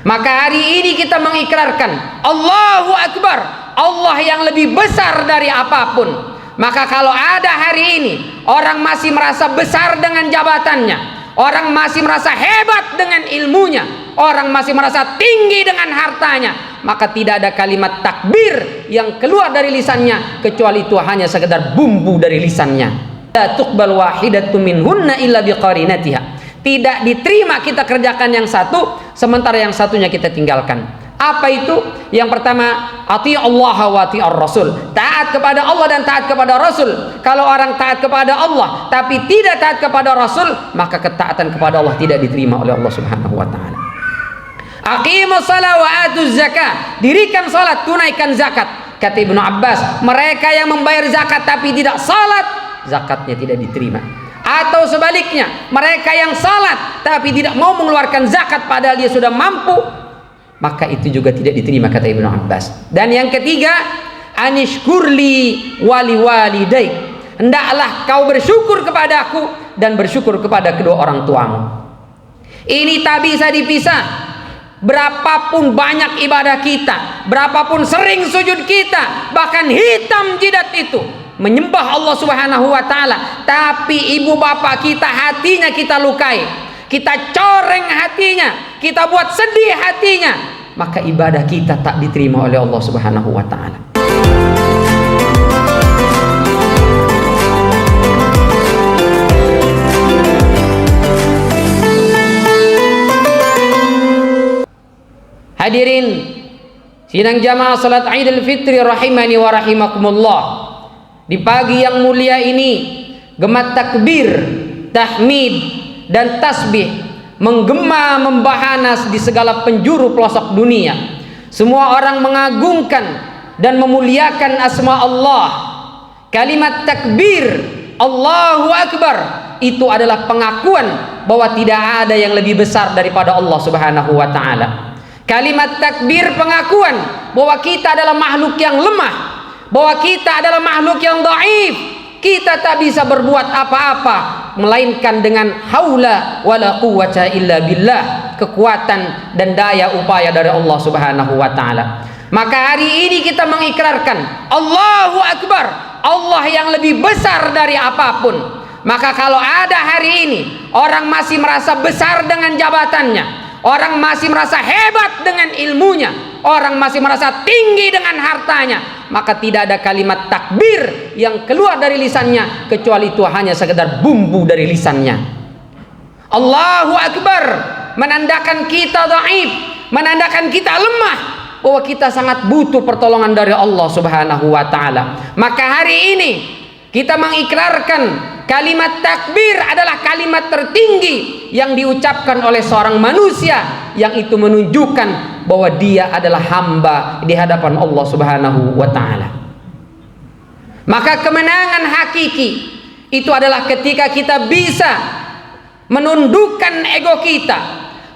Maka hari ini kita mengikrarkan Allahu Akbar, Allah yang lebih besar dari apapun. Maka kalau ada hari ini orang masih merasa besar dengan jabatannya, orang masih merasa hebat dengan ilmunya, orang masih merasa tinggi dengan hartanya, maka tidak ada kalimat takbir yang keluar dari lisannya kecuali itu hanya sekedar bumbu dari lisannya. La tuqbal wahidatu minhunna illa biqarinatiha. Tidak diterima kita kerjakan yang satu sementara yang satunya kita tinggalkan. Apa itu? Yang pertama, ati Allah wa ati ar-Rasul. Taat kepada Allah dan taat kepada Rasul. Kalau orang taat kepada Allah tapi tidak taat kepada Rasul, maka ketaatan kepada Allah tidak diterima oleh Allah Subhanahu wa taala. Aqimus shalah wa atuz zakah. Dirikan salat, tunaikan zakat. Kata Ibnu Abbas, mereka yang membayar zakat tapi tidak salat, zakatnya tidak diterima. Atau sebaliknya, mereka yang salat tapi tidak mau mengeluarkan zakat padahal dia sudah mampu, maka itu juga tidak diterima kata Ibnu Abbas. Dan yang ketiga, anishkurli wali walidaik. Hendaklah kau bersyukur kepadaku dan bersyukur kepada kedua orang tuamu. Ini tak bisa dipisah. Berapapun banyak ibadah kita, berapapun sering sujud kita, bahkan hitam jidat itu menyembah Allah Subhanahu wa taala, tapi ibu bapak kita hatinya kita lukai, kita coreng hatinya, kita buat sedih hatinya, maka ibadah kita tak diterima oleh Allah Subhanahu wa taala. Hadirin sidang jamaah salat Idul Fitri rahimani wa rahimakumullah. Di pagi yang mulia ini, gemat takbir, tahmid, dan tasbih menggema membahanas di segala penjuru pelosok dunia. Semua orang mengagungkan dan memuliakan asma Allah. Kalimat takbir, Allahu Akbar, itu adalah pengakuan bahwa tidak ada yang lebih besar daripada Allah Subhanahu wa taala. Kalimat takbir pengakuan bahwa kita adalah makhluk yang lemah, bahwa kita adalah makhluk yang dhaif, kita tak bisa berbuat apa-apa melainkan dengan haula wala quwwata illa billah, kekuatan dan daya upaya dari Allah Subhanahu wa taala. Maka hari ini kita mengikrarkan Allahu Akbar, Allah yang lebih besar dari apapun. Maka kalau ada hari ini orang masih merasa besar dengan jabatannya, orang masih merasa hebat dengan ilmunya, orang masih merasa tinggi dengan hartanya, maka tidak ada kalimat takbir yang keluar dari lisannya kecuali itu hanya sekedar bumbu dari lisannya. Allahu Akbar menandakan kita dhaif, menandakan kita lemah, bahwa kita sangat butuh pertolongan dari Allah Subhanahu wa taala. Maka hari ini kita mengikrarkan kalimat takbir adalah kalimat tertinggi yang diucapkan oleh seorang manusia, yang itu menunjukkan bahwa dia adalah hamba di hadapan Allah Subhanahu wa taala. Maka kemenangan hakiki itu adalah ketika kita bisa menundukkan ego kita,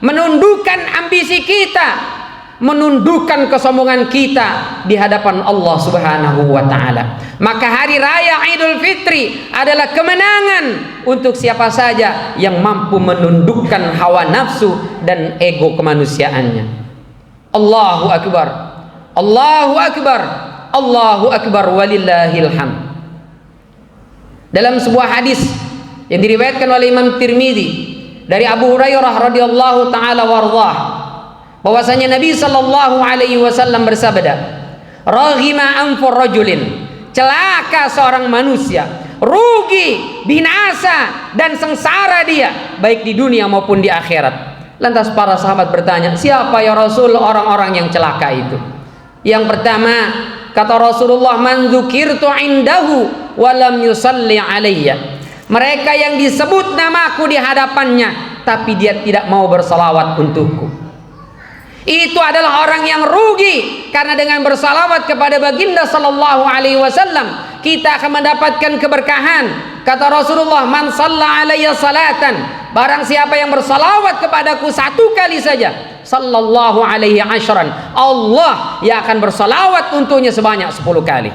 menundukkan ambisi kita, menundukkan kesombongan kita di hadapan Allah Subhanahu wa taala. Maka hari raya Idul Fitri adalah kemenangan untuk siapa saja yang mampu menundukkan hawa nafsu dan ego kemanusiaannya. Allahu Akbar, Allahu Akbar, Allahu Akbar, walillahil hamd. Dalam sebuah hadis yang diriwayatkan oleh Imam Tirmidzi dari Abu Hurairah radhiyallahu taala warḍah, bahwasanya Nabi sallallahu alaihi wasallam bersabda, "Raghima anfur rajulin," celaka seorang manusia, rugi, binasa dan sengsara dia baik di dunia maupun di akhirat. Lantas para sahabat bertanya, siapa ya Rasul orang-orang yang celaka itu? Yang pertama, kata Rasulullah, man dzukirtu indahu wa lam yusalli alayya. Mereka yang disebut namaku di hadapannya tapi dia tidak mau bersalawat untukku. Itu adalah orang yang rugi, karena dengan bersalawat kepada baginda sallallahu alaihi wasallam kita akan mendapatkan keberkahan. Kata Rasulullah, man shalla alayya salatan, barang siapa yang bersalawat kepadaku satu kali saja, sallallahu alaihi asyran, Allah yang akan bersalawat untuknya sebanyak 10 kali.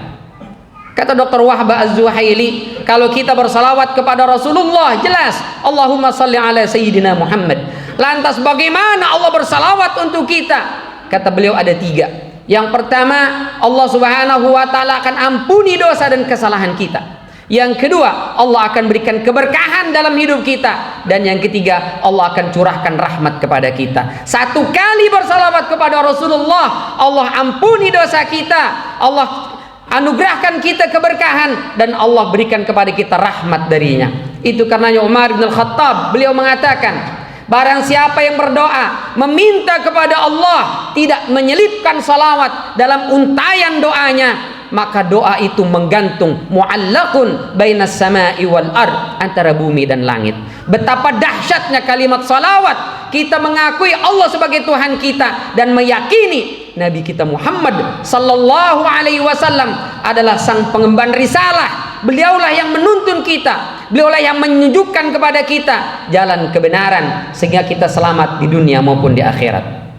Kata Dr. Wahbah Az-Zuhaili, kalau kita bersalawat kepada Rasulullah, jelas Allahumma salli ala Sayyidina Muhammad, Lantas bagaimana Allah bersalawat untuk kita? Kata beliau ada 3. Yang pertama, Allah Subhanahu wa ta'ala akan ampuni dosa dan kesalahan kita. Yang kedua, Allah akan berikan keberkahan dalam hidup kita. Dan yang ketiga, Allah akan curahkan rahmat kepada kita. 1 kali bersalawat kepada Rasulullah, Allah ampuni dosa kita, Allah anugerahkan kita keberkahan, dan Allah berikan kepada kita rahmat darinya. Itu karenanya Umar bin Al-Khattab, beliau mengatakan, barang siapa yang berdoa meminta kepada Allah, tidak menyelipkan salawat dalam untayan doanya, maka doa itu menggantung, mu'allaqun bainas sama'i wal ard, antara bumi dan langit. Betapa dahsyatnya kalimat salawat. Kita mengakui Allah sebagai Tuhan kita dan meyakini Nabi kita Muhammad sallallahu alaihi wasallam adalah sang pengemban risalah. Beliaulah yang menuntun kita, beliaulah yang menunjukkan kepada kita jalan kebenaran sehingga kita selamat di dunia maupun di akhirat.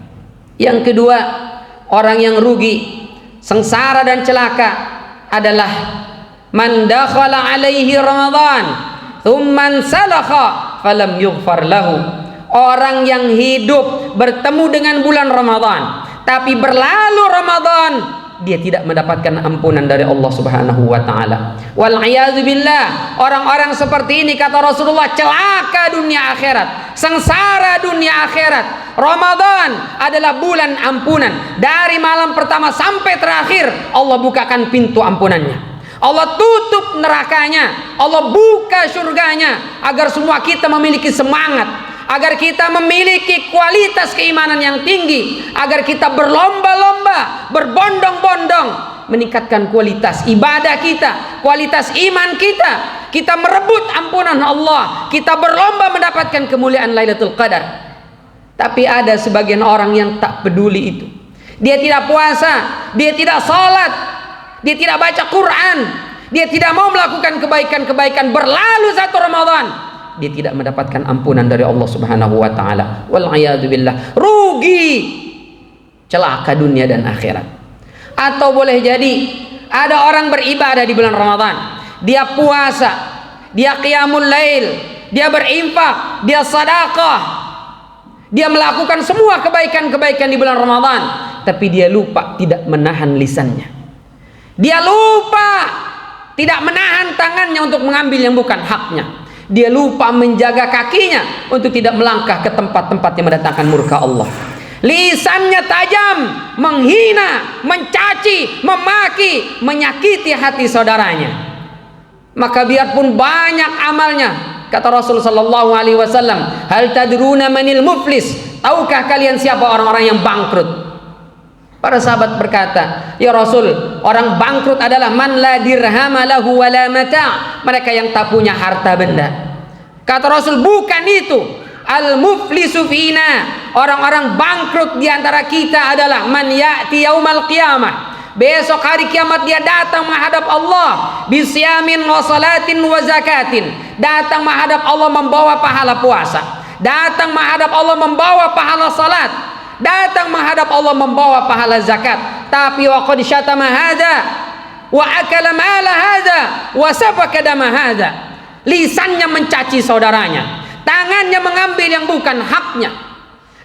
Yang kedua, orang yang rugi, sengsara dan celaka adalah man dakhala alaihi Ramadan thumman salakha falam yughfar lahu. Orang yang hidup bertemu dengan bulan Ramadan, tapi berlalu Ramadan, dia tidak mendapatkan ampunan dari Allah Subhanahu wa ta'ala. Wal a'yadzu billah. Orang-orang seperti ini, kata Rasulullah, celaka dunia akhirat, sengsara dunia akhirat. Ramadan adalah bulan ampunan. Dari malam pertama sampai terakhir Allah bukakan pintu ampunannya, Allah tutup nerakanya, Allah buka surganya, agar semua kita memiliki semangat, agar kita memiliki kualitas keimanan yang tinggi, agar kita berlomba-lomba, berbondong-bondong meningkatkan kualitas ibadah kita, kualitas iman kita. Kita merebut ampunan Allah, kita berlomba mendapatkan kemuliaan Lailatul Qadar. Tapi ada sebagian orang yang tak peduli itu. Dia tidak puasa, dia tidak salat, dia tidak baca Quran, dia tidak mau melakukan kebaikan-kebaikan. Berlalu 1 Ramadan, dia tidak mendapatkan ampunan dari Allah Subhanahu wa ta'ala. Wal a'yadzu billah. Rugi, celaka dunia dan akhirat. Atau boleh jadi ada orang beribadah di bulan Ramadan, dia puasa, dia qiyamul lail, dia berinfak, dia sedekah, dia melakukan semua kebaikan-kebaikan di bulan Ramadan, tapi dia lupa tidak menahan lisannya. Dia lupa tidak menahan tangannya untuk mengambil yang bukan haknya. Dia lupa menjaga kakinya untuk tidak melangkah ke tempat-tempat yang mendatangkan murka Allah. Lisannya tajam, menghina, mencaci, memaki, menyakiti hati saudaranya. Maka biarpun banyak amalnya, kata Rasul sallallahu alaihi wasallam, hal tadruna manil muflis? Tahukah kalian siapa orang-orang yang bangkrut? Para sahabat berkata, ya Rasul, orang bangkrut adalah man la dirhama lahu wala mata', mereka yang tak punya harta benda. Kata Rasul, bukan itu. Al-muflisu fina, orang-orang bangkrut di antara kita adalah man ya'ti yaumal qiyamah, besok hari kiamat dia datang menghadap Allah bisyamin wa salatin wa zakatin, datang menghadap Allah membawa pahala puasa, datang menghadap Allah membawa pahala salat, datang menghadap Allah membawa pahala zakat. Tapi wa qad syatama hadza wa akala mala hadza wa safaka dama hadza. Lisannya mencaci saudaranya, tangannya mengambil yang bukan haknya,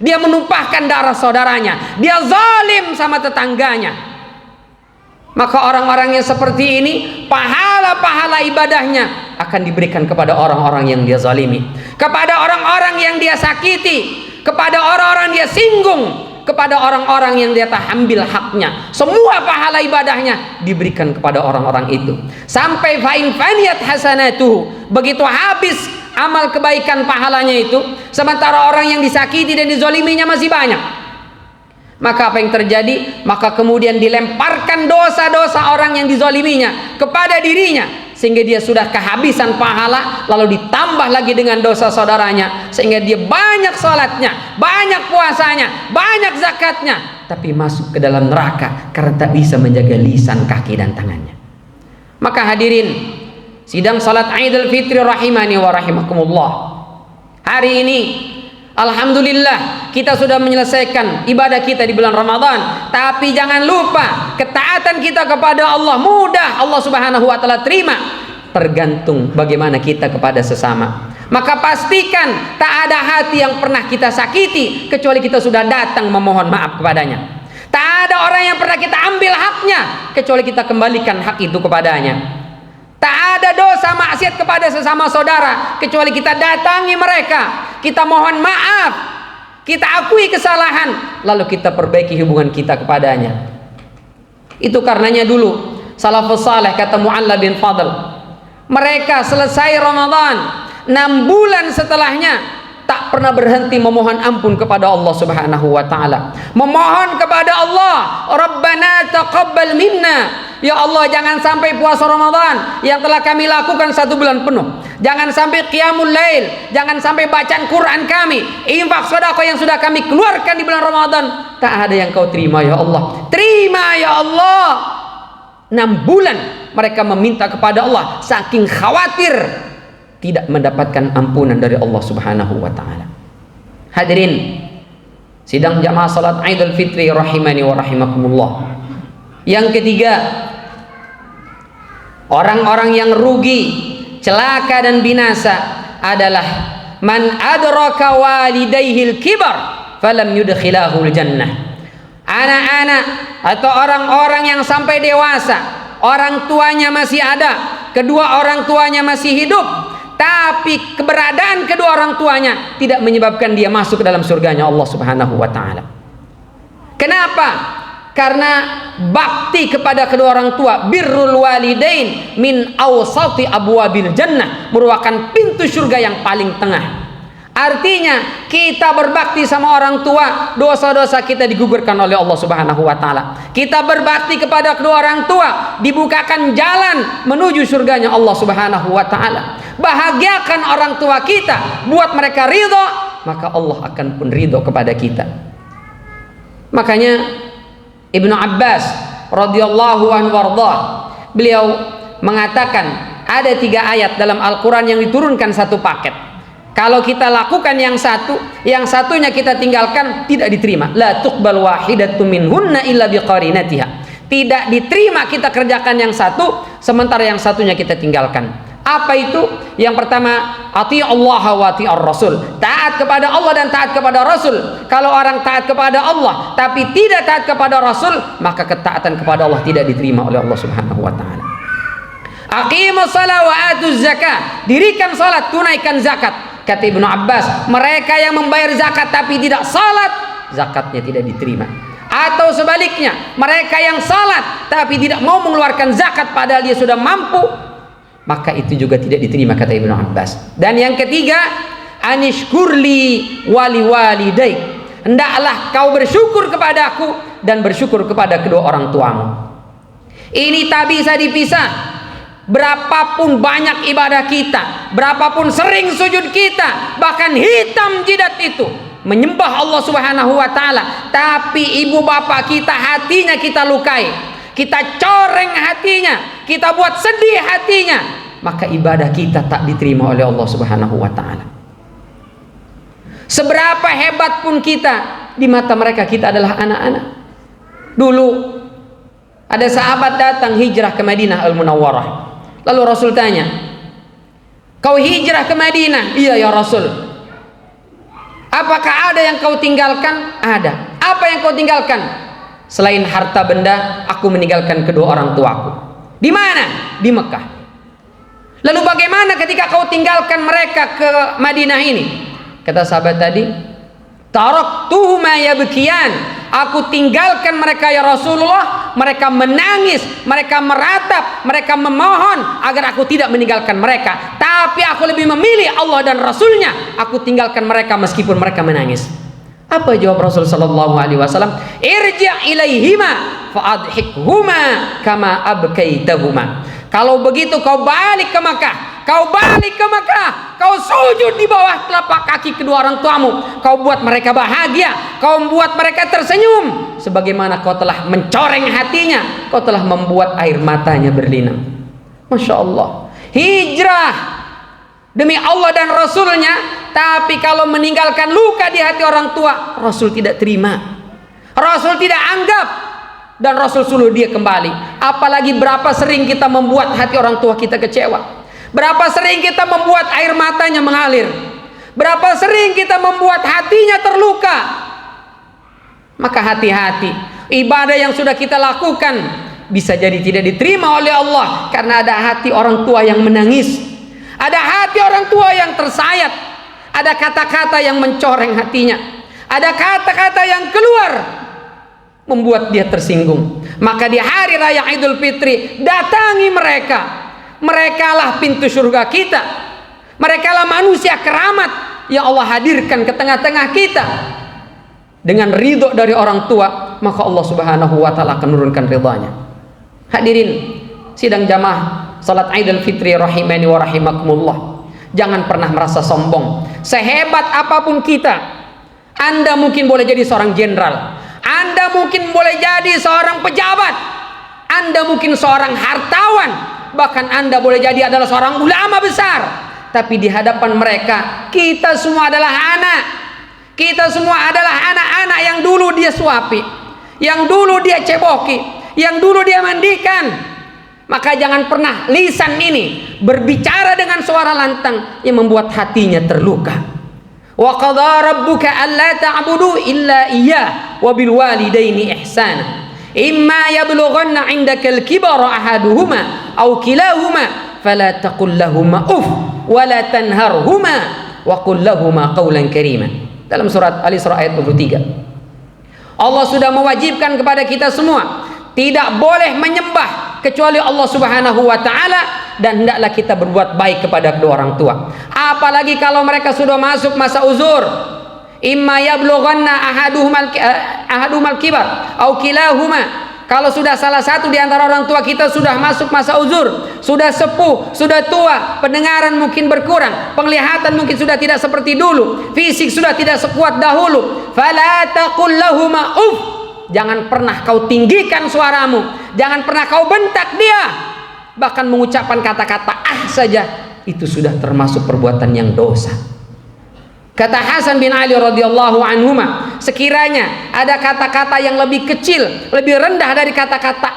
dia menumpahkan darah saudaranya, dia zalim sama tetangganya. Maka orang-orang yang seperti ini, pahala-pahala ibadahnya akan diberikan kepada orang-orang yang dia zalimi, kepada orang-orang yang dia sakiti, kepada orang-orang dia singgung, kepada orang-orang yang dia tak ambil haknya. Semua pahala ibadahnya diberikan kepada orang-orang itu. Sampai fa'in faniyat hasanatuhu, begitu habis amal kebaikan pahalanya itu, sementara orang yang disakiti dan dizoliminya masih banyak. Maka apa yang terjadi? Maka kemudian dilemparkan dosa-dosa orang yang dizoliminya kepada dirinya, sehingga dia sudah kehabisan pahala, lalu ditambah lagi dengan dosa saudaranya, sehingga dia banyak salatnya, banyak puasanya, banyak zakatnya, tapi masuk ke dalam neraka karena tak bisa menjaga lisan, kaki dan tangannya. Maka hadirin sidang salat Idul Fitri rahimani wa rahimakumullah, hari ini alhamdulillah kita sudah menyelesaikan ibadah kita di bulan Ramadan. Tapi jangan lupa, ketaatan kita kepada Allah mudah Allah Subhanahu wa ta'ala terima, tergantung bagaimana kita kepada sesama. Maka pastikan tak ada hati yang pernah kita sakiti kecuali kita sudah datang memohon maaf kepadanya. Tak ada orang yang pernah kita ambil haknya kecuali kita kembalikan hak itu kepadanya. Tak ada dosa maksiat kepada sesama saudara kecuali kita datangi mereka, kita mohon maaf, kita akui kesalahan, lalu kita perbaiki hubungan kita kepadanya. Itu karenanya dulu salafus saleh, kata Mu'alla bin Fadl, mereka selesai Ramadan 6 bulan setelahnya tak pernah berhenti memohon ampun kepada Allah Subhanahu wa taala. Memohon kepada Allah, Rabbana taqabbal minna. Ya Allah, jangan sampai puasa Ramadan yang telah kami lakukan 1 bulan penuh. Jangan sampai qiyamul lail, jangan sampai bacaan Quran kami, infak sedekah yang sudah kami keluarkan di bulan Ramadan tak ada yang kau terima ya Allah. Terima ya Allah. 6 bulan mereka meminta kepada Allah saking khawatir tidak mendapatkan ampunan dari Allah Subhanahu wa taala. Hadirin sidang jamaah salat Idul Fitri rahimani wa rahimakumullah. Yang ketiga, orang-orang yang rugi, celaka dan binasa adalah man adraka walidayhil kibar falam yudkhilahul jannah. Anak-anak atau orang-orang yang sampai dewasa, orang tuanya masih ada, kedua orang tuanya masih hidup, tapi keberadaan kedua orang tuanya tidak menyebabkan dia masuk ke dalam surganya Allah Subhanahu wa taala. Kenapa? Karena bakti kepada kedua orang tua, birrul walidain min awsati abwabil jannah, merupakan pintu surga yang paling tengah. Artinya kita berbakti sama orang tua, dosa-dosa kita digugurkan oleh Allah Subhanahu wa taala. Kita berbakti kepada kedua orang tua, dibukakan jalan menuju surganya Allah Subhanahu wa taala. Bahagiakan orang tua kita, buat mereka ridho, maka Allah akan pun ridho kepada kita. Makanya Ibnu Abbas radhiyallahu anhu warḍah, beliau mengatakan ada 3 ayat dalam Al-Quran yang diturunkan satu paket. Kalau kita lakukan yang satu, yang satunya kita tinggalkan, tidak diterima. La tuqbal wahidatu minhunna illa biqarinatiha. Tidak diterima kita kerjakan yang satu sementara yang satunya kita tinggalkan. Apa itu? Yang pertama, ati Allah wa ati ar-rasul. Taat kepada Allah dan taat kepada Rasul. Kalau orang taat kepada Allah tapi tidak taat kepada Rasul, maka ketaatan kepada Allah tidak diterima oleh Allah Subhanahu wa taala. Aqimus shalah wa atuz zakah. Dirikan salat, tunaikan zakat. Kata Ibnu Abbas, mereka yang membayar zakat tapi tidak salat, zakatnya tidak diterima. Atau sebaliknya, mereka yang salat tapi tidak mau mengeluarkan zakat padahal dia sudah mampu, maka itu juga tidak diterima, kata Ibnu Abbas. Dan yang ketiga, anishkurli wali walidayk. Hendaklah kau bersyukur kepadaku dan bersyukur kepada kedua orang tuamu. Ini tak bisa dipisah. Berapapun banyak ibadah kita, berapapun sering sujud kita, bahkan hitam jidat itu menyembah Allah Subhanahu wa taala, tapi ibu bapak kita hatinya kita lukai, kita coreng hatinya, kita buat sedih hatinya, maka ibadah kita tak diterima oleh Allah Subhanahu wa taala. Seberapa hebat pun kita, di mata mereka kita adalah anak-anak. Dulu ada sahabat datang hijrah ke Madinah Al-Munawwarah. Lalu Rasul tanya, kau hijrah ke Madinah? Iya ya Rasul. Apakah ada yang kau tinggalkan? Ada. Apa yang kau tinggalkan? Selain harta benda, aku meninggalkan kedua orang tuaku. Di mana? Di Mekah. Lalu bagaimana ketika kau tinggalkan mereka ke Madinah ini? Kata sahabat tadi, taraktuhuma yabkiyan. Aku tinggalkan mereka ya Rasulullah, mereka menangis, mereka meratap, mereka memohon agar aku tidak meninggalkan mereka. Tapi aku lebih memilih Allah dan Rasulnya. Aku tinggalkan mereka meskipun mereka menangis. Apa jawab Rasul sallallahu alaihi wasallam? Irji' ilaihima fa'adhikhuma kama abkaitahuma. Kalau begitu kau balik ke Makkah, kau balik ke Makkah, kau sujud di bawah telapak kaki kedua orang tuamu, kau buat mereka bahagia, kau buat mereka tersenyum, sebagaimana kau telah mencoreng hatinya, kau telah membuat air matanya berlinang. Masya Allah, hijrah demi Allah dan Rasulnya, tapi kalau meninggalkan luka di hati orang tua, Rasul tidak terima, Rasul tidak anggap, dan Rasul suruh dia kembali. Apalagi berapa sering kita membuat hati orang tua kita kecewa, Berapa sering kita membuat air matanya mengalir? Berapa sering kita membuat hatinya terluka? Maka hati-hati, ibadah yang sudah kita lakukan bisa jadi tidak diterima oleh Allah karena ada hati orang tua yang menangis, ada hati orang tua yang tersayat, ada kata-kata yang mencoreng hatinya, ada kata-kata yang keluar membuat dia tersinggung. Maka di hari raya Idul Fitri, datangi mereka. Merekalah pintu surga kita. Merekalah manusia keramat yang Allah hadirkan ke tengah-tengah kita. Dengan ridho dari orang tua, maka Allah Subhanahu wa taala akan menurunkan ridhanya. Hadirin sidang jamaah salat Idul Fitri rahimani wa rahimakumullah. Jangan pernah merasa sombong. Sehebat apapun kita, Anda mungkin boleh jadi seorang jenderal, Anda mungkin boleh jadi seorang pejabat, Anda mungkin seorang hartawan, bahkan Anda boleh jadi adalah seorang ulama besar. Tapi di hadapan mereka, kita semua adalah anak. Kita semua adalah anak-anak yang dulu dia suapi, yang dulu dia ceboki, yang dulu dia mandikan. Maka jangan pernah lisan ini berbicara dengan suara lantang yang membuat hatinya terluka. Wa qadha rabbuka alla ta'budu illa iyyah wa bil walidaini ihsana. Imma yablughanna 'indaka al-kibara ahaduhuma aw kilahuma fala taqul lahumā uff wa la tanharhumā wa qul lahumā qawlan karīman. Dalam surat Al-Isra ayat 23. Allah sudah mewajibkan kepada kita semua tidak boleh menyembah kecuali Allah Subhanahu wa taala, dan hendaklah kita berbuat baik kepada kedua orang tua. Apalagi kalau mereka sudah masuk masa uzur. Imma yablughanna ahaduhumal kibar au kilahuma. Kalau sudah salah satu di antara orang tua kita sudah masuk masa uzur, sudah sepuh, sudah tua, pendengaran mungkin berkurang, penglihatan mungkin sudah tidak seperti dulu, fisik sudah tidak sekuat dahulu, fala taqul lahumā uff. Jangan pernah kau tinggikan suaramu, jangan pernah kau bentak dia. Bahkan mengucapkan kata-kata saja itu sudah termasuk perbuatan yang dosa. Kata Hasan bin Ali radhiyallahu anhuma, sekiranya ada kata-kata yang lebih kecil, lebih rendah dari kata-kata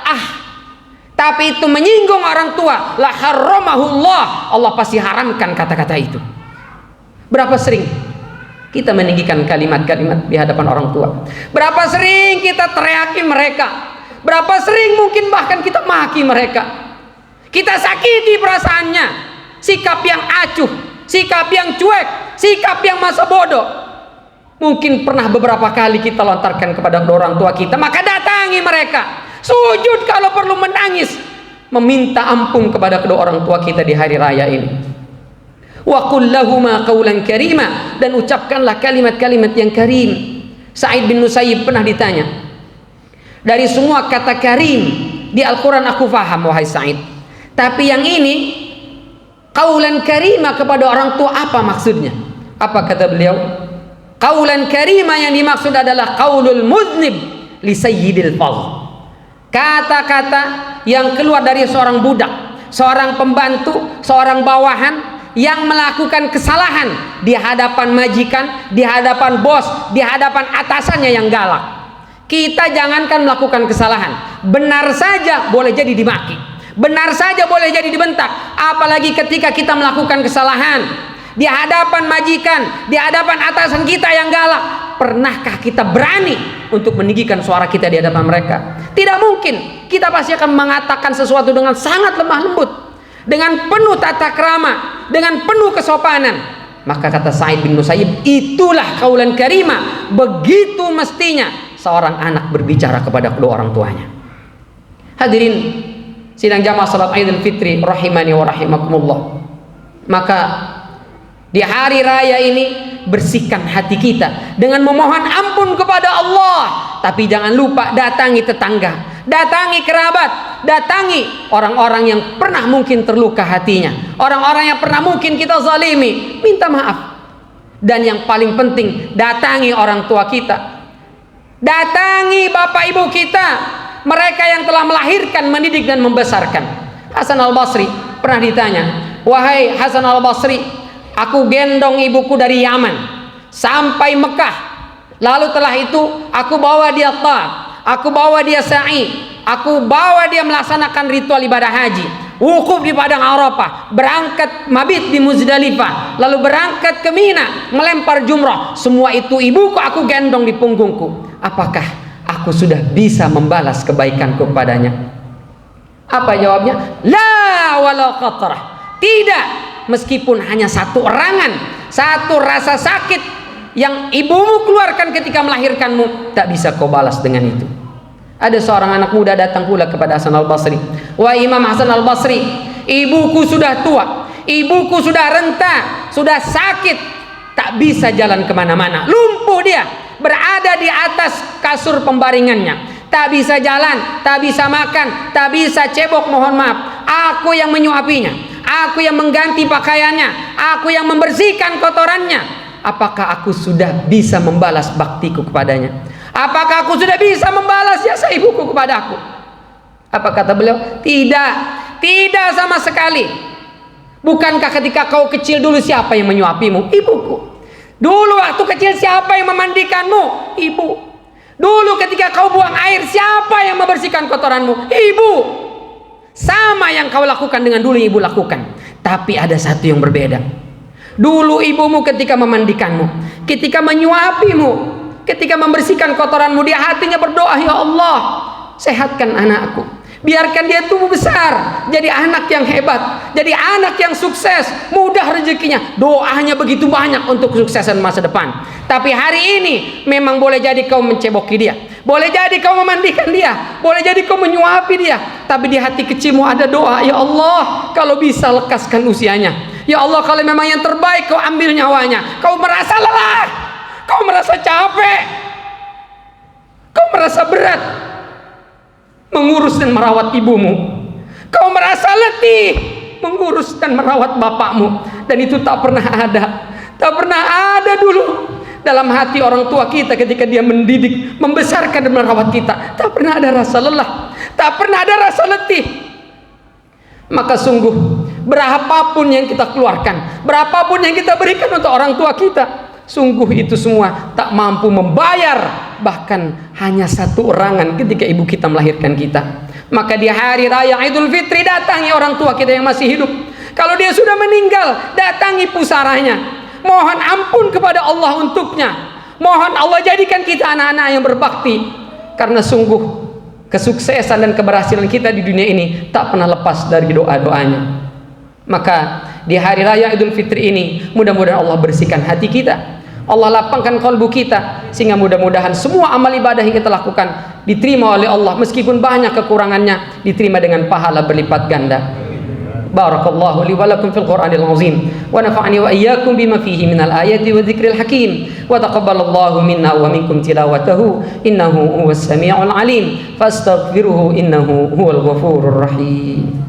tapi itu menyinggung orang tua, la harramahullah, Allah pasti haramkan kata-kata itu. Berapa sering kita meninggikan kalimat-kalimat di hadapan orang tua? Berapa sering kita teriaki mereka? Berapa sering mungkin bahkan kita maki mereka? Kita sakiti perasaannya, sikap yang acuh, sikap yang cuek, sikap yang masa bodoh. Mungkin pernah beberapa kali kita lontarkan kepada orang tua kita. Maka datangi mereka, sujud kalau perlu, menangis, meminta ampun kepada kedua orang tua kita di hari raya ini. Wa qul lahumā qawlan karīmā, dan ucapkanlah kalimat-kalimat yang karim. Sa'id bin Musayyib pernah ditanya, dari semua kata karim di Al-Quran aku faham wahai Sa'id, tapi yang ini qaulan karima kepada orang tua apa maksudnya? Apa kata beliau? Qaulan karima yang dimaksud adalah qaulul muznib li sayyidil fadl. Kata-kata yang keluar dari seorang budak, seorang pembantu, seorang bawahan yang melakukan kesalahan di hadapan majikan, di hadapan bos, di hadapan atasannya yang galak. Kita jangankan melakukan kesalahan, benar saja boleh jadi dimaki, benar saja boleh jadi dibentak, apalagi ketika kita melakukan kesalahan di hadapan majikan, di hadapan atasan kita yang galak. Pernahkah kita berani untuk meninggikan suara kita di hadapan mereka? Tidak mungkin. Kita pasti akan mengatakan sesuatu dengan sangat lemah lembut, dengan penuh tata krama, dengan penuh kesopanan. Maka kata Sa'id bin Musayyib, itulah qaulan karima. Begitu mestinya seorang anak berbicara kepada kedua orang tuanya. Hadirin sidang jamaah salat Idul Fitri rahimani wa rahimakumullah. Maka di hari raya ini bersihkan hati kita dengan memohon ampun kepada Allah. Tapi jangan lupa datangi tetangga, datangi kerabat, datangi orang-orang yang pernah mungkin terluka hatinya, orang-orang yang pernah mungkin kita zalimi, minta maaf. Dan yang paling penting, datangi orang tua kita, datangi bapak ibu kita, mereka yang telah melahirkan, mendidik dan membesarkan. Hasan al-Basri pernah ditanya, wahai Hasan al-Basri, aku gendong ibuku dari Yaman sampai Mekah, lalu telah itu aku bawa dia Thaaf, aku bawa dia sa'i, aku bawa dia melaksanakan ritual ibadah haji. wukuf di padang Arafah, berangkat mabit di Muzdalifah, lalu berangkat ke Mina, melempar jumrah, semua itu ibuku aku gendong di punggungku. Apakah aku sudah bisa membalas kebaikanku kepadanya? Apa jawabnya? La wala qatrah. Tidak, meskipun hanya satu erangan, satu rasa sakit yang ibumu keluarkan ketika melahirkanmu, tak bisa kau balas dengan itu. Ada seorang anak muda datang pula kepada Hasan al-Basri. Wahai Imam Hasan al-Basri, ibuku sudah tua, ibuku sudah renta, sudah sakit, tak bisa jalan kemana-mana, lumpuh dia, berada di atas kasur pembaringannya, tak bisa jalan, tak bisa makan, tak bisa cebok, mohon maaf. Aku yang menyuapinya, aku yang mengganti pakaiannya, aku yang membersihkan kotorannya. Apakah aku sudah bisa membalas baktiku kepadanya? Apakah aku sudah bisa membalas jasa ibuku kepada aku? Apa kata beliau? Tidak, tidak sama sekali. Bukankah ketika kau kecil dulu siapa yang menyuapimu? Ibuku. Dulu waktu kecil siapa yang memandikanmu? Ibu. Dulu ketika kau buang air siapa yang membersihkan kotoranmu? Ibu. Sama yang kau lakukan dengan dulu ibu lakukan. Tapi ada satu yang berbeda. Dulu ibumu ketika memandikanmu, ketika menyuapimu, ketika membersihkan kotoranmu, dia hatinya berdoa, ya Allah, sehatkan anakku, biarkan dia tumbuh besar jadi anak yang hebat, jadi anak yang sukses, mudah rezekinya. Doanya begitu banyak untuk kesuksesan masa depan. Tapi hari ini memang boleh jadi kau menceboki dia, boleh jadi kau memandikan dia, boleh jadi kau menyuapi dia, tapi di hati kecilmu ada doa, ya Allah, kalau bisa lekaskan usianya, ya Allah, kalau memang yang terbaik kau ambil nyawanya. Kau merasa lelah, kau merasa capek, kau merasa berat mengurus dan merawat ibumu, kau merasa letih mengurus dan merawat bapakmu, dan itu tak pernah ada dulu dalam hati orang tua kita ketika dia mendidik, membesarkan dan merawat kita. Tak pernah ada rasa lelah, tak pernah ada rasa letih. Maka sungguh berapapun yang kita keluarkan, berapapun yang kita berikan untuk orang tua kita, sungguh itu semua tak mampu membayar bahkan hanya satu erangan ketika ibu kita melahirkan kita. Maka di hari raya Idul Fitri datangi orang tua kita yang masih hidup. Kalau dia sudah meninggal, datangi pusaranya, mohon ampun kepada Allah untuknya, mohon Allah jadikan kita anak-anak yang berbakti. Karena sungguh kesuksesan dan keberhasilan kita di dunia ini tak pernah lepas dari doa-doanya. Maka di hari raya Idul Fitri ini mudah-mudahan Allah bersihkan hati kita, Allah lapangkan kalbu kita, sehingga mudah-mudahan semua amal ibadah yang kita lakukan diterima oleh Allah, meskipun banyak kekurangannya diterima dengan pahala berlipat ganda. Barakallahu li wa lakum fil Qur'anil azim wa nafa'ani wa iyyakum bima fihi minal ayati wa dzikril hakim wa taqabbalallahu minna wa minkum tilawatahu innahu huwas samiul alim fastaghfiruhu innahu huwal ghafurur rahim.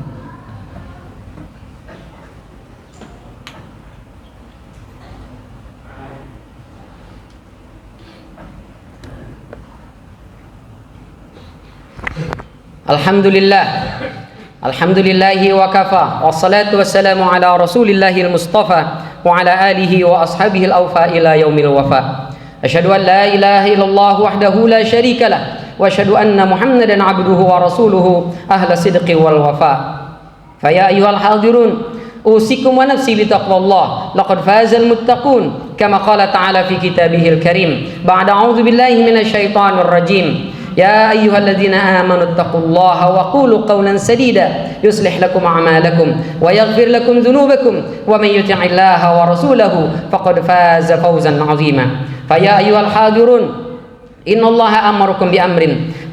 Alhamdulillah, alhamdulillahi wa kafa, wassalatu wassalamu ala rasulillahil mustafa wa ala alihi wa ashabihi al-awfa ila yaumil wafa. Asyhadu an la ilaha illallah wahdahu la syarika lah, wa asyhadu anna muhammadan abduhu wa rasuluhu ahla sidqi wal wafa. Faya ayyuhal hadirun, usikum wa nafsi bitaqwallah, laqad fazal muttaqun, kama qala ta'ala fi kitabihil karim, ba'da a'udzu billahi minasy syaithanir rajim. يا أيها الذين آمنوا اتقوا الله وقولوا قولا سديدا يصلح لكم أعمالكم ويغفر لكم ذنوبكم ومن يطع الله ورسوله فقد فاز فوزا عظيما. فيا أيها الحاضرون إن الله أمركم بأمر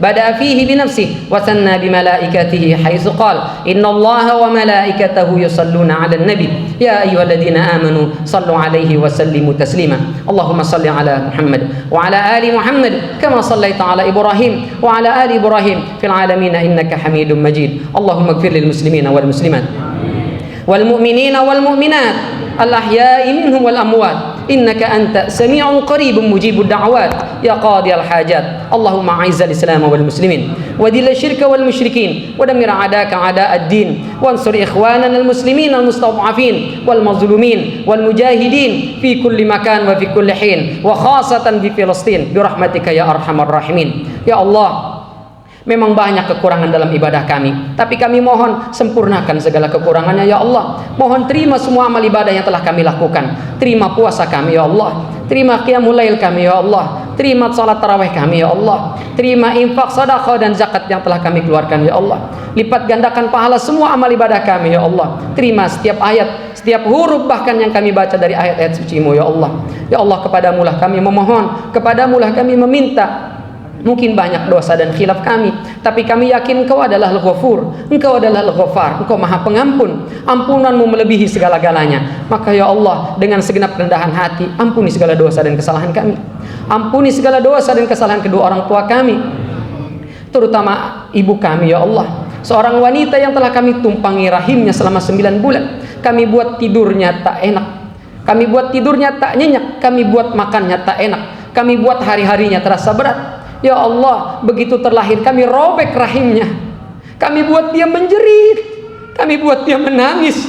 بدأ فيه بنفسه وثنى بملائكته حيث قال إن الله وملائكته يصلون على النبي يا أيها الذين آمنوا صلوا عليه وسلموا تسليما. اللهم صل على محمد وعلى آل محمد كما صليت على إبراهيم وعلى آل إبراهيم في العالمين إنك حميد مجيد. اللهم اغفر للمسلمين والمسلمات والمؤمنين والمؤمنات الأحياء منهم والأموات إنك أنت سميع قريب مجيب الدعوات يا قاضي الحاجات. اللهم أعز الإسلام والمسلمين وذل الشرك والمشركين ودمر أعداءك أعداء الدين وانصر إخواننا المسلمين المستضعفين والمظلومين والمجاهدين في كل مكان وفي كل حين وخاصة في فلسطين برحمتك يا أرحم الراحمين. يا الله, Memang banyak kekurangan dalam ibadah kami, tapi kami mohon sempurnakan segala kekurangannya ya Allah. Mohon terima semua amal ibadah yang telah kami lakukan. Terima puasa kami ya Allah. Terima qiyamul lail kami ya Allah. Terima salat tarawih kami ya Allah. Terima infak, sedekah dan zakat yang telah kami keluarkan ya Allah. Lipat gandakan pahala semua amal ibadah kami ya Allah. Terima setiap ayat, setiap huruf bahkan yang kami baca dari ayat-ayat suci-Mu ya Allah. Ya Allah, kepadamu-lah kami memohon, kepadamu-lah kami meminta. Mungkin banyak dosa dan khilaf kami, tapi kami yakin Engkau adalah Al-Ghafur, Engkau adalah Al-Ghaffar, Engkau Maha Pengampun. Ampunanmu melebihi segala-galanya. Maka ya Allah, dengan segenap kerendahan hati, ampuni segala dosa dan kesalahan kami. Ampuni segala dosa dan kesalahan kedua orang tua kami, terutama ibu kami ya Allah. Seorang wanita yang telah kami tumpangi rahimnya selama 9 bulan. Kami buat tidurnya tak enak, kami buat tidurnya tak nyenyak, kami buat makannya tak enak, kami buat hari-harinya terasa berat. Ya Allah, begitu terlahir kami robek rahimnya, kami buat dia menjerit, kami buat dia menangis,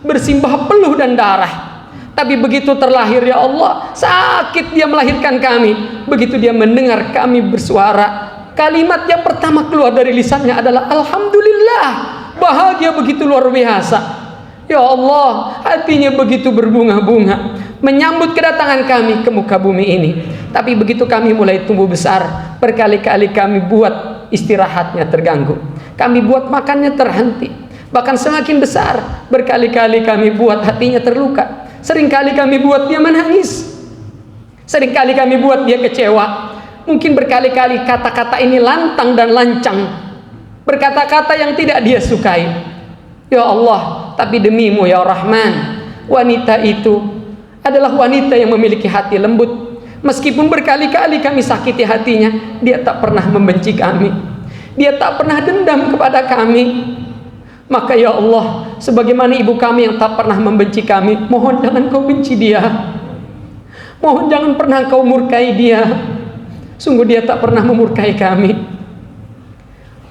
bersimbah peluh dan darah. Tapi begitu terlahir ya Allah, sakit dia melahirkan kami. Begitu dia mendengar kami bersuara, kalimat yang pertama keluar dari lisannya adalah Alhamdulillah. Bahagia begitu luar biasa. Ya Allah, hatinya begitu berbunga-bunga menyambut kedatangan kami ke muka bumi ini. Tapi begitu kami mulai tumbuh besar, berkali-kali kami buat istirahatnya terganggu, kami buat makannya terhenti. Bahkan semakin besar, berkali-kali kami buat hatinya terluka. Seringkali kami buat dia menangis, seringkali kami buat dia kecewa. Mungkin berkali-kali kata-kata ini lantang dan lancang, berkata-kata yang tidak dia sukai. Ya Allah, tapi demi-Mu ya Rahman, wanita itu adalah wanita yang memiliki hati lembut. Meskipun berkali-kali kami sakiti hatinya, dia tak pernah membenci kami, dia tak pernah dendam kepada kami. Maka ya Allah, sebagaimana ibu kami yang tak pernah membenci kami, mohon jangan Kau benci dia, mohon jangan pernah Kau murkai dia. Sungguh dia tak pernah memurkai kami.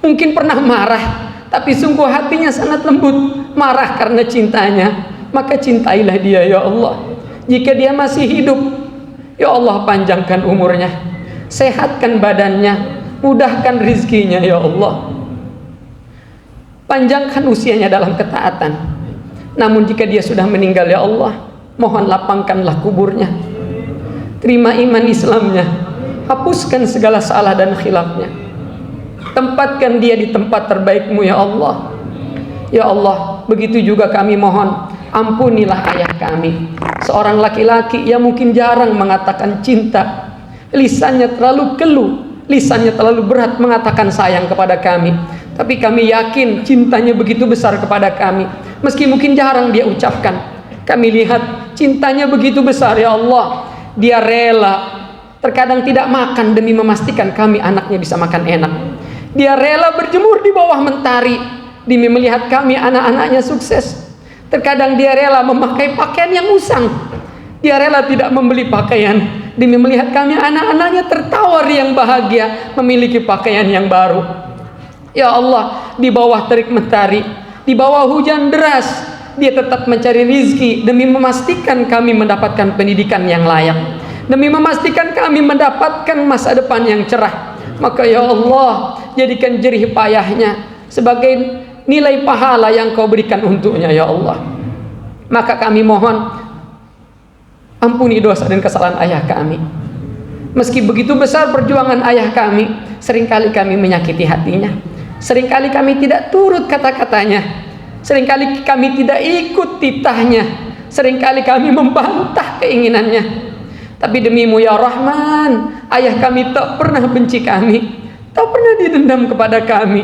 Mungkin pernah marah, tapi sungguh hatinya sangat lembut. Marah karena cintanya, maka cintailah dia ya Allah. Jika dia masih hidup, ya Allah, panjangkan umurnya, sehatkan badannya, mudahkan rizkinya ya Allah, panjangkan usianya dalam ketaatan. Namun jika dia sudah meninggal ya Allah, mohon lapangkanlah kuburnya, terima iman Islamnya, hapuskan segala salah dan khilafnya, tempatkan dia di tempat terbaik-Mu ya Allah. Ya Allah, begitu juga kami mohon, ampunilah ayah kami, seorang laki-laki yang mungkin jarang mengatakan cinta. Lisannya terlalu keluh, lisannya terlalu berat mengatakan sayang kepada kami. Tapi kami yakin cintanya begitu besar kepada kami, meski mungkin jarang dia ucapkan. Kami lihat cintanya begitu besar ya Allah. Dia rela terkadang tidak makan demi memastikan kami anaknya bisa makan enak. Dia rela berjemur di bawah mentari demi melihat kami anak-anaknya sukses. Terkadang dia rela memakai pakaian yang usang, dia rela tidak membeli pakaian demi melihat kami anak-anaknya tertawa riang bahagia memiliki pakaian yang baru. Ya Allah, di bawah terik mentari, di bawah hujan deras, dia tetap mencari rizki demi memastikan kami mendapatkan pendidikan yang layak, demi memastikan kami mendapatkan masa depan yang cerah. Maka ya Allah, jadikan jerih payahnya sebagai nilai pahala yang Kau berikan untuknya ya Allah. Maka kami mohon, ampuni dosa dan kesalahan ayah kami. Meski begitu besar perjuangan ayah kami, seringkali kami menyakiti hatinya, seringkali kami tidak turut kata-katanya, seringkali kami tidak ikut titahnya, seringkali kami membantah keinginannya. Tapi demi-Mu ya Rahman, ayah kami tak pernah benci kami, tak pernah didendam kepada kami,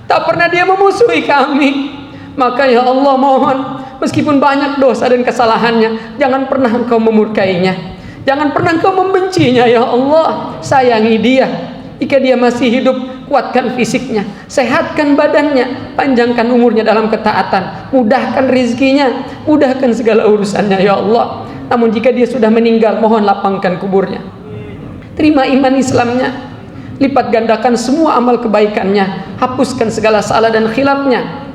tak pernah dia memusuhi kami. Maka ya Allah mohon, meskipun banyak dosa dan kesalahannya, jangan pernah Engkau memurkainya, jangan pernah Engkau membencinya ya Allah. Sayangi dia, jika dia masih hidup, kuatkan fisiknya, sehatkan badannya, panjangkan umurnya dalam ketaatan, mudahkan rizkinya, mudahkan segala urusannya ya Allah. Namun jika dia sudah meninggal, mohon lapangkan kuburnya, terima iman Islamnya, lipat gandakan semua amal kebaikannya, hapuskan segala salah dan khilafnya.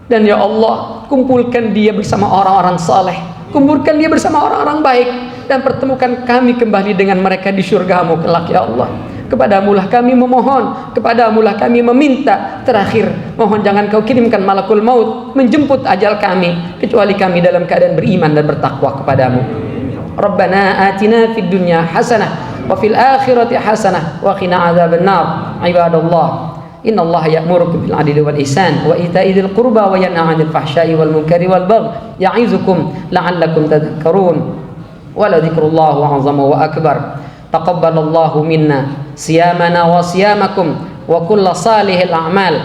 Dan ya Allah, kumpulkan dia bersama orang-orang saleh, kumpulkan dia bersama orang-orang baik, dan pertemukan kami kembali dengan mereka di surga-Mu kelak ya Allah. Kepadamulah kami memohon, kepadamulah kami meminta. Terakhir, mohon jangan kau kirimkan malakul maut menjemput ajal kami, kecuali kami dalam keadaan beriman dan bertakwa kepadamu. Rabbana atina fid dunya hasanah wa fil akhirati hasanah wa qina adzabannar. Ibadallah, innallaha ya'murukum bil 'adli wal ihsan wa ita'i dzil qurba wa yanha 'anil fahsya'i wal munkari wal baghi ya'izukum la'allakum tadhakkarun. Wala dzikrullahi a'zamu wa akbar. Taqabbalallahu minna siyamana wa siyamakum wa kulla salihil a'mal.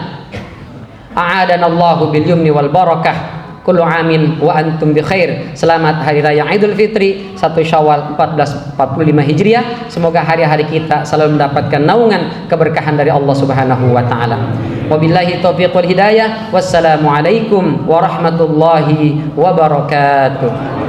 A'adana Allahu bil yumni wal barakah. Kullu amin wa antum bi khair. Selamat Hari Raya Idul Fitri 1 Syawal 1445 Hijriah. Semoga hari-hari kita selalu mendapatkan naungan keberkahan dari Allah Subhanahu wa taala. Wabillahi taufiq wal hidayah. Wassalamu alaikum warahmatullahi wabarakatuh.